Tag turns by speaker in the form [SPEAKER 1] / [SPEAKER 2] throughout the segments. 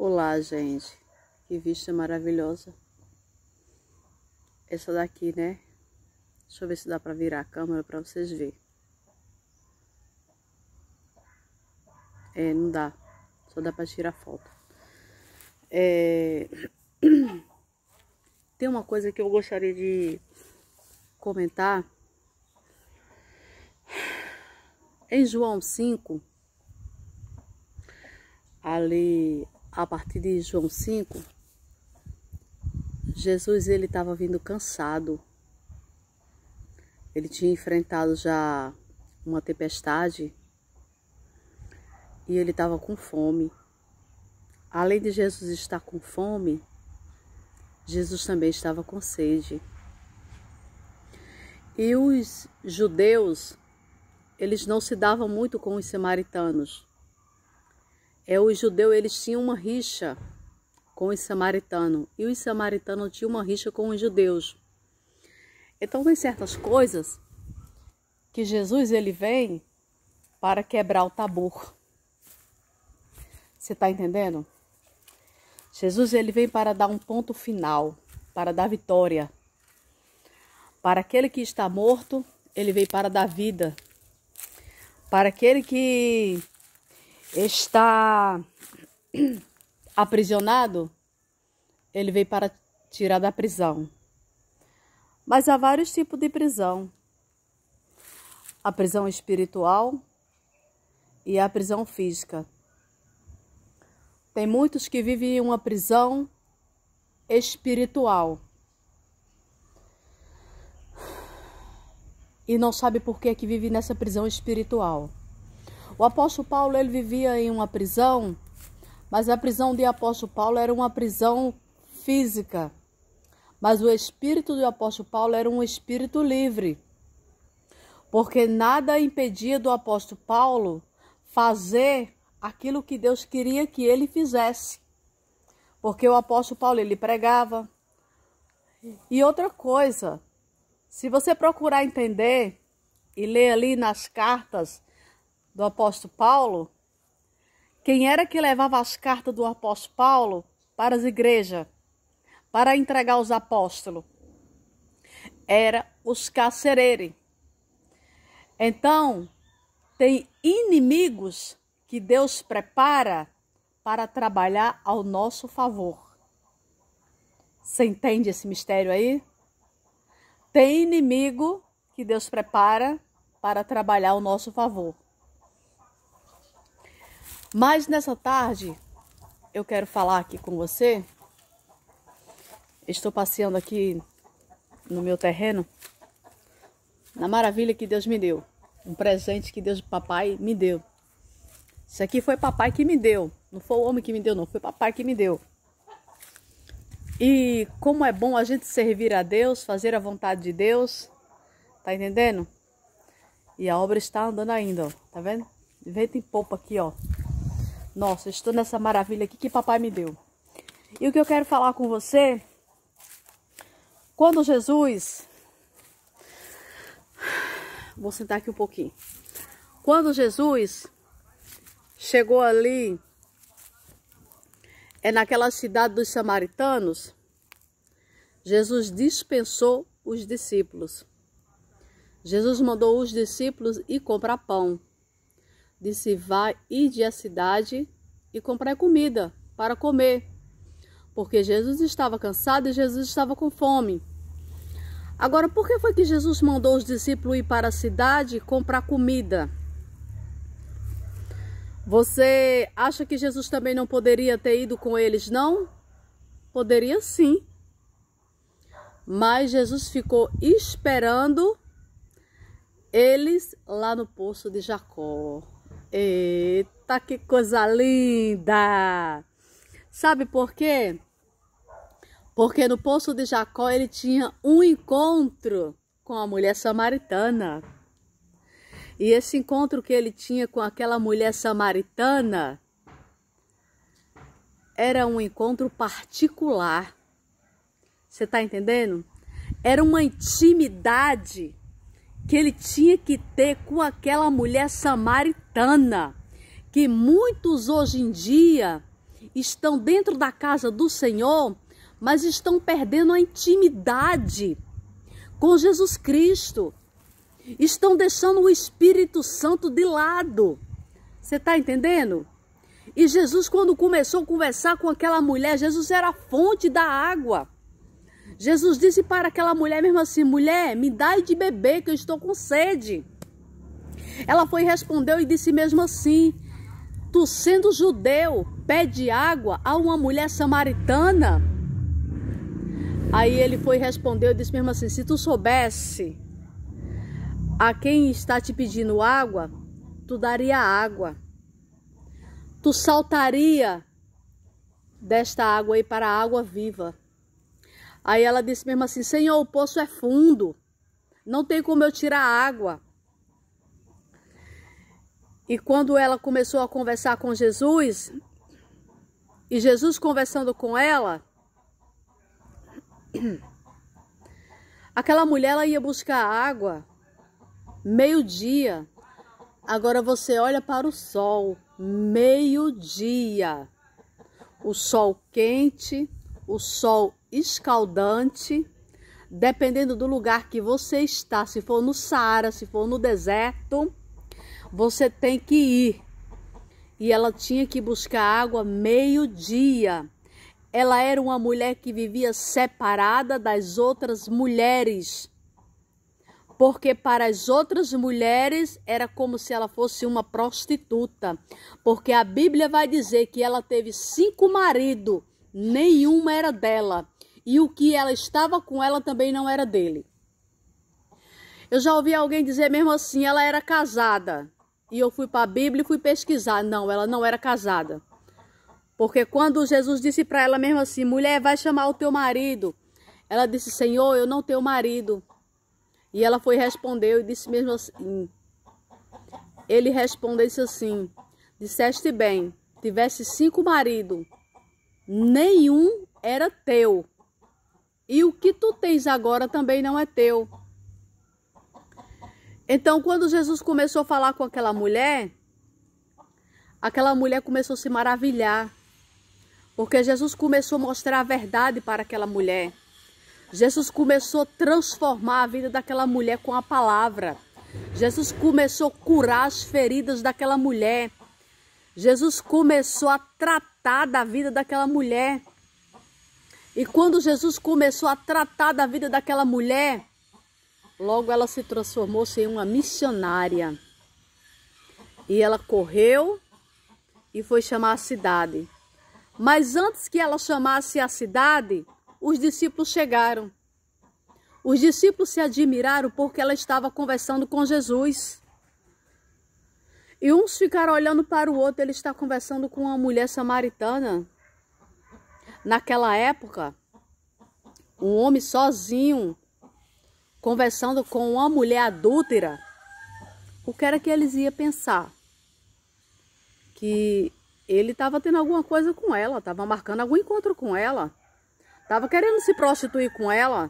[SPEAKER 1] Olá, gente. Que vista maravilhosa. Essa daqui, né? Deixa eu ver se dá pra virar a câmera pra vocês verem. Não dá. Só dá pra tirar foto. Tem uma coisa que eu gostaria de comentar. Em João 5, ali, a partir de João 5, Jesus, ele estava vindo cansado. Ele tinha enfrentado já uma tempestade e ele estava com fome. Além de Jesus estar com fome, Jesus também estava com sede. E os judeus, eles não se davam muito com os samaritanos. Os judeus, eles tinham uma rixa com os samaritanos. E os samaritanos tinham uma rixa com os judeus. Então tem certas coisas que Jesus, ele vem para quebrar o tabu. Você está entendendo? Jesus, ele vem para dar um ponto final, para dar vitória. Para aquele que está morto, ele veio para dar vida. Para aquele que está aprisionado, ele veio para tirar da prisão. Mas há vários tipos de prisão. A prisão espiritual e a prisão física. Tem muitos que vivem em uma prisão espiritual. E não sabe por que vive nessa prisão espiritual. O apóstolo Paulo, ele vivia em uma prisão, mas a prisão de apóstolo Paulo era uma prisão física. Mas o espírito do apóstolo Paulo era um espírito livre. Porque nada impedia do apóstolo Paulo fazer aquilo que Deus queria que ele fizesse. Porque o apóstolo Paulo, ele pregava. E outra coisa, se você procurar entender e ler ali nas cartas do apóstolo Paulo, quem era que levava as cartas do apóstolo Paulo para as igrejas, para entregar aos apóstolos? Era os carcereiros. Então, tem inimigos que Deus prepara para trabalhar ao nosso favor. Você entende esse mistério aí? Tem inimigo que Deus prepara para trabalhar ao nosso favor. Mas nessa tarde, eu quero falar aqui com você. Estou passeando aqui no meu terreno, na maravilha que Deus me deu. Um presente que Deus, papai, me deu. Isso aqui foi papai que me deu. Não foi o homem que me deu, não. Foi papai que me deu. E como é bom a gente servir a Deus, fazer a vontade de Deus. Tá entendendo? E a obra está andando ainda, ó. Tá vendo? De vento em popa aqui, ó. Nossa, eu estou nessa maravilha aqui que papai me deu. E o que eu quero falar com você, quando Jesus... Vou sentar aqui um pouquinho. Quando Jesus chegou ali, naquela cidade dos samaritanos, Jesus dispensou os discípulos. Jesus mandou os discípulos ir comprar pão. Disse, vai, ide à cidade e comprar comida para comer. Porque Jesus estava cansado e Jesus estava com fome. Agora, por que foi que Jesus mandou os discípulos ir para a cidade comprar comida? Você acha que Jesus também não poderia ter ido com eles, não? Poderia sim. Mas Jesus ficou esperando eles lá no poço de Jacó. Eita, que coisa linda! Sabe por quê? Porque no poço de Jacó ele tinha um encontro com a mulher samaritana. E esse encontro que ele tinha com aquela mulher samaritana era um encontro particular. Você está entendendo? Era uma intimidade que ele tinha que ter com aquela mulher samaritana. Que muitos hoje em dia estão dentro da casa do Senhor, mas estão perdendo a intimidade com Jesus Cristo. Estão deixando o Espírito Santo de lado. Você está entendendo? E Jesus, quando começou a conversar com aquela mulher, Jesus era a fonte da água. Jesus disse para aquela mulher mesmo assim: mulher, me dai de beber que eu estou com sede. Ela foi e respondeu e disse mesmo assim: tu sendo judeu, pede água a uma mulher samaritana? Aí ele foi e respondeu e disse mesmo assim: se tu soubesse a quem está te pedindo água, tu daria água. Tu saltaria desta água aí para a água viva. Aí ela disse mesmo assim: Senhor, o poço é fundo, não tem como eu tirar água. E quando ela começou a conversar com Jesus, e Jesus conversando com ela, aquela mulher ela ia buscar água meio-dia. Agora você olha para o sol, meio-dia. O sol quente, o sol escaldante, dependendo do lugar que você está, se for no Saara, se for no deserto, você tem que ir. E ela tinha que buscar água meio-dia. Ela era uma mulher que vivia separada das outras mulheres. Porque para as outras mulheres era como se ela fosse uma prostituta. Porque a Bíblia vai dizer que ela teve 5 maridos, nenhuma era dela. E o que ela estava com ela também não era dele. Eu já ouvi alguém dizer mesmo assim: ela era casada. E eu fui para a Bíblia e fui pesquisar. Não, ela não era casada. Porque quando Jesus disse para ela mesmo assim: mulher, vai chamar o teu marido. Ela disse: Senhor, eu não tenho marido. E ela foi respondeu e disse mesmo assim. Ele respondeu assim: disseste bem, tivesse 5 maridos, nenhum era teu. E o que tu tens agora também não é teu. Então, quando Jesus começou a falar com aquela mulher começou a se maravilhar. Porque Jesus começou a mostrar a verdade para aquela mulher. Jesus começou a transformar a vida daquela mulher com a palavra. Jesus começou a curar as feridas daquela mulher. Jesus começou a tratar da vida daquela mulher. E quando Jesus começou a tratar da vida daquela mulher, logo ela se transformou-se em uma missionária. E ela correu e foi chamar a cidade. Mas antes que ela chamasse a cidade, os discípulos chegaram. Os discípulos se admiraram porque ela estava conversando com Jesus. E uns ficaram olhando para o outro. Ele está conversando com uma mulher samaritana. Naquela época, um homem sozinho, conversando com uma mulher adúltera. O que era que eles iam pensar? Que ele estava tendo alguma coisa com ela, estava marcando algum encontro com ela. Estava querendo se prostituir com ela.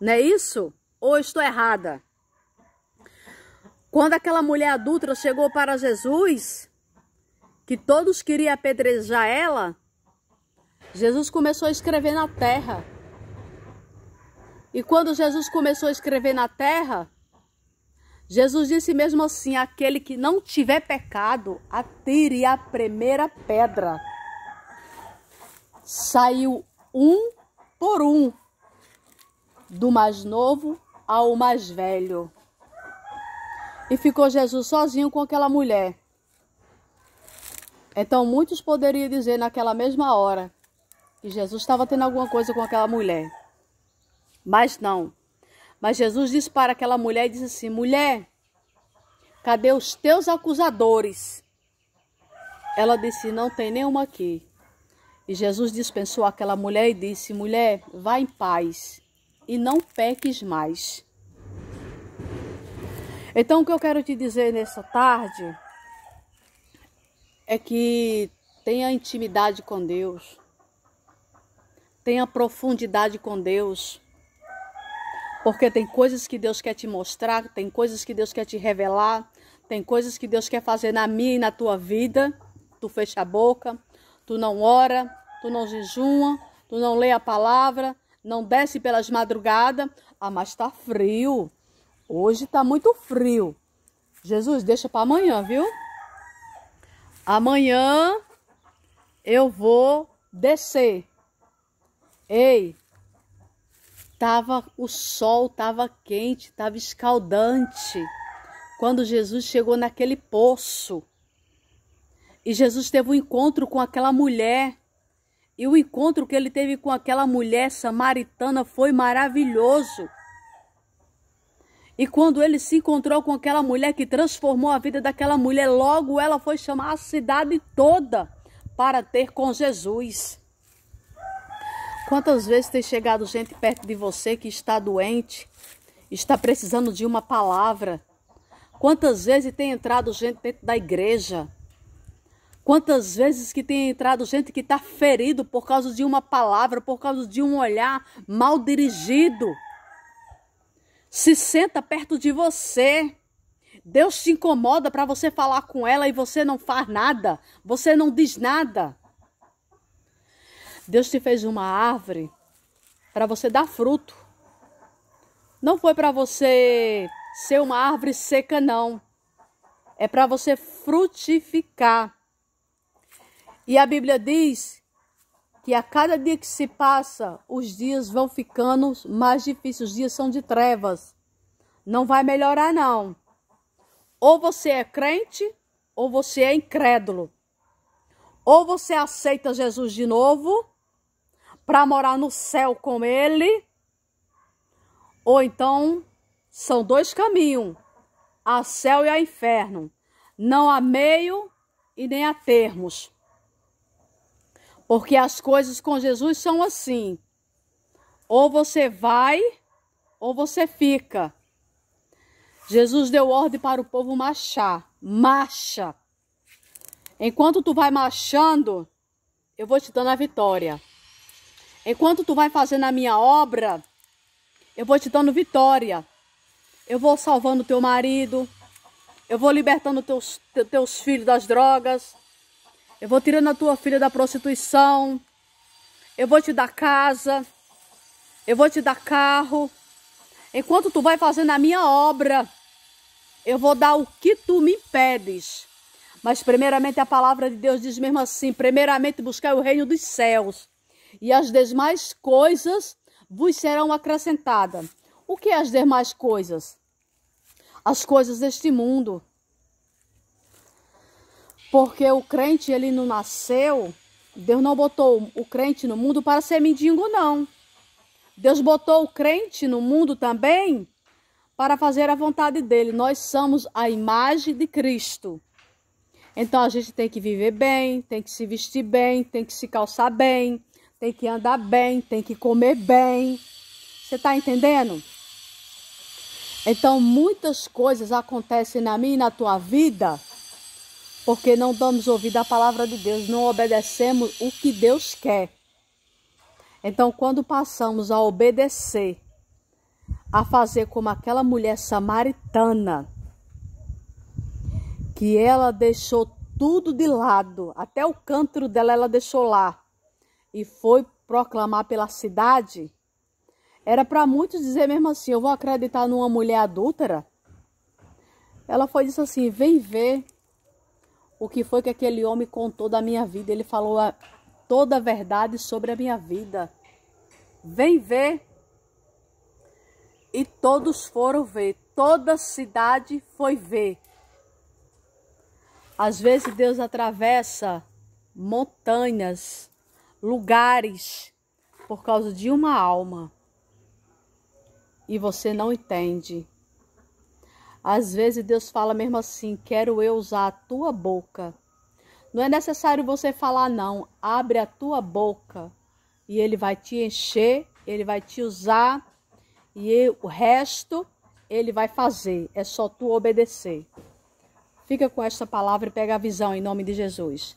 [SPEAKER 1] Não é isso? Ou estou errada? Quando aquela mulher adúltera chegou para Jesus, que todos queriam apedrejar ela, Jesus começou a escrever na terra. E quando Jesus começou a escrever na terra, Jesus disse mesmo assim: aquele que não tiver pecado, atire a primeira pedra. Saiu um por um, do mais novo ao mais velho. E ficou Jesus sozinho com aquela mulher. Então muitos poderiam dizer naquela mesma hora que Jesus estava tendo alguma coisa com aquela mulher. Mas não. Mas Jesus disse para aquela mulher e disse assim: mulher, cadê os teus acusadores? Ela disse: não tem nenhuma aqui. E Jesus dispensou aquela mulher e disse: mulher, vá em paz e não peques mais. Então o que eu quero te dizer nessa tarde é que tenha intimidade com Deus. Tenha profundidade com Deus. Porque tem coisas que Deus quer te mostrar, tem coisas que Deus quer te revelar, tem coisas que Deus quer fazer na minha e na tua vida. Tu fecha a boca, tu não ora, tu não jejuma, tu não lê a palavra, não desce pelas madrugadas. Ah, mas tá frio. Hoje tá muito frio. Jesus, deixa para amanhã, viu? Amanhã eu vou descer. Ei, o sol tava quente, tava escaldante. Quando Jesus chegou naquele poço. E Jesus teve um encontro com aquela mulher. E o encontro que ele teve com aquela mulher samaritana foi maravilhoso. E quando ele se encontrou com aquela mulher que transformou a vida daquela mulher, logo ela foi chamar a cidade toda para ter com Jesus. Quantas vezes tem chegado gente perto de você que está doente, está precisando de uma palavra? Quantas vezes tem entrado gente dentro da igreja? Quantas vezes que tem entrado gente que está ferido por causa de uma palavra, por causa de um olhar mal dirigido? Se senta perto de você. Deus te incomoda para você falar com ela e você não faz nada. Você não diz nada. Deus te fez uma árvore para você dar fruto. Não foi para você ser uma árvore seca, não. É para você frutificar. E a Bíblia diz que a cada dia que se passa, os dias vão ficando mais difíceis. Os dias são de trevas. Não vai melhorar, não. Ou você é crente, ou você é incrédulo. Ou você aceita Jesus de novo, para morar no céu com ele. Ou então, são dois caminhos. A céu e a inferno. Não há meio e nem há termos. Porque as coisas com Jesus são assim. Ou você vai, ou você fica. Jesus deu ordem para o povo marchar. Marcha. Enquanto tu vai marchando, eu vou te dando a vitória. Enquanto tu vai fazendo a minha obra, eu vou te dando vitória. Eu vou salvando teu marido. Eu vou libertando teus filhos das drogas. Eu vou tirando a tua filha da prostituição. Eu vou te dar casa. Eu vou te dar carro. Enquanto tu vai fazendo a minha obra, eu vou dar o que tu me pedes. Mas primeiramente a palavra de Deus diz mesmo assim: primeiramente buscar o reino dos céus, e as demais coisas vos serão acrescentadas. O que é as demais coisas? As coisas deste mundo. Porque o crente, ele não nasceu, Deus não botou o crente no mundo para ser mendigo, não. Deus botou o crente no mundo também para fazer a vontade dele. Nós somos a imagem de Cristo. Então a gente tem que viver bem, tem que se vestir bem, tem que se calçar bem, tem que andar bem, tem que comer bem. Você está entendendo? Então muitas coisas acontecem na minha e na tua vida porque não damos ouvido à palavra de Deus, não obedecemos o que Deus quer. Então, quando passamos a obedecer, a fazer como aquela mulher samaritana, que ela deixou tudo de lado, até o cântaro dela ela deixou lá, e foi proclamar pela cidade, era para muitos dizer mesmo assim: eu vou acreditar numa mulher adúltera? Ela foi e disse assim: vem ver o que foi que aquele homem contou da minha vida. Ele falou toda a verdade sobre a minha vida. Vem ver. E todos foram ver. Toda a cidade foi ver. Às vezes Deus atravessa montanhas, lugares, por causa de uma alma. E você não entende. Às vezes Deus fala mesmo assim: quero eu usar a tua boca. Não é necessário você falar não. Abre a tua boca e Ele vai te encher, Ele vai te usar e o resto Ele vai fazer. É só tu obedecer. Fica com esta palavra e pega a visão em nome de Jesus.